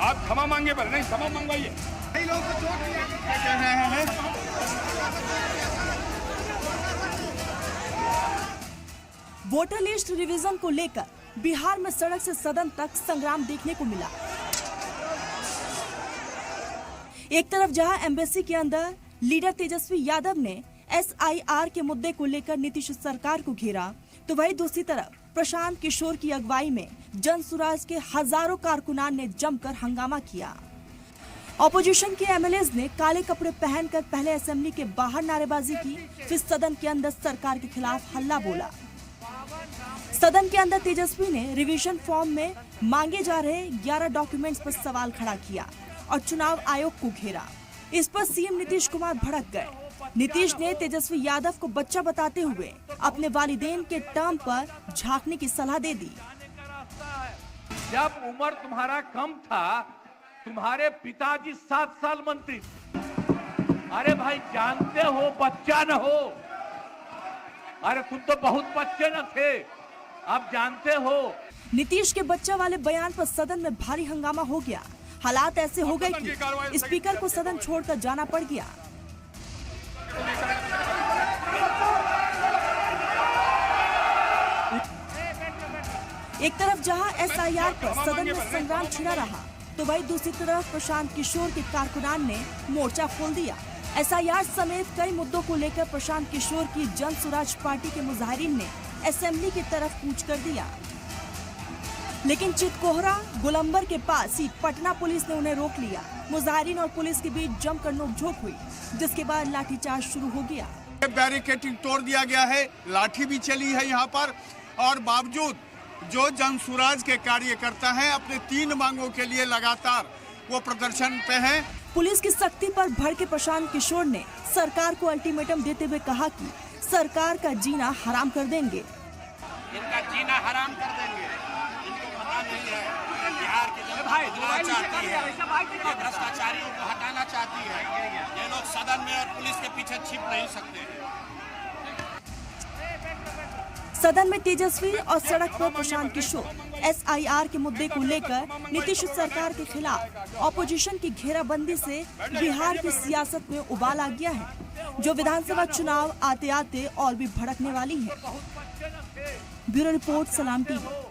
आप क्षमा मांगे पर नहीं, क्षमा मंगवाइए। कई लोगों को चोट क्या कह रहे हैं। वोटर लिस्ट रिवीजन को लेकर बिहार में सड़क से सदन तक संग्राम देखने को मिला। एक तरफ जहां एम्बेसी के अंदर लीडर तेजस्वी यादव ने SIR के मुद्दे को लेकर नीतीश सरकार को घेरा, तो वहीं दूसरी तरफ प्रशांत किशोर की अगुवाई में जन सुराज के हजारों कारकुनान ने जमकर हंगामा किया। ऑपोजिशन के MLAs ने काले कपड़े पहनकर पहले असेंबली के बाहर नारेबाजी की, फिर सदन के अंदर सरकार के खिलाफ हल्ला बोला। सदन के अंदर तेजस्वी ने रिवीजन फॉर्म में मांगे जा रहे 11 डॉक्यूमेंट्स पर सवाल खड़ा किया और चुनाव आयोग को घेरा। इस पर सीएम नीतीश कुमार भड़क गए। नीतीश ने तेजस्वी यादव को बच्चा बताते हुए अपने वालिदैन के टर्म पर झांकने की सलाह दे दी। जब उम्र तुम्हारा कम था, तुम्हारे पिताजी 7 साल मंत्री। अरे भाई जानते हो बच्चा न हो, अरे तुम तो बहुत बच्चे न थे, आप जानते हो। नीतीश के बच्चा वाले बयान पर सदन में भारी हंगामा हो गया। हालात ऐसे हो गए कि स्पीकर को सदन छोड़कर जाना पड़ गया। एक तरफ जहां SIR पर सदन में संग्राम छिड़ा रहा, तो वहीं दूसरी तरफ प्रशांत किशोर के कारकुनान ने मोर्चा खोल दिया। SIR समेत कई मुद्दों को लेकर प्रशांत किशोर की जन सुराज पार्टी के मुजाहिरीन ने असेंबली की तरफ कूच कर दिया, लेकिन चितकोहरा गोलंबर के पास ही पटना पुलिस ने उन्हें रोक लिया। मुजाहिरीन और पुलिस के बीच जमकर नोकझोंक हुई, जिसके बाद लाठीचार्ज शुरू हो गया। बैरिकेडिंग तोड़ दिया गया है, लाठी भी चली है यहाँ पर, और बावजूद जो जनसुराज के कार्यकर्ता हैं अपने 3 मांगों के लिए लगातार वो प्रदर्शन पे हैं। पुलिस की सख्ती पर भड़के प्रशांत किशोर ने सरकार को अल्टीमेटम देते हुए कहा कि सरकार का जीना हराम कर देंगे। इनका जीना हराम कर देंगे। इनको पता नहीं है बिहार की जनता बदलाव चाहती है, ये भ्रष्टाचारियों को हटाना चाहती है। ये लोग सदन में और पुलिस के पीछे छिप नहीं सकते हैं। सदन में तेजस्वी और सड़क पर प्रशांत किशोर SIR के मुद्दे को लेकर नीतीश सरकार के खिलाफ ऑपोजिशन की घेराबंदी से बिहार की सियासत में उबाल आ गया है, जो विधानसभा चुनाव आते आते और भी भड़कने वाली है। ब्यूरो रिपोर्ट, सलाम टीवी।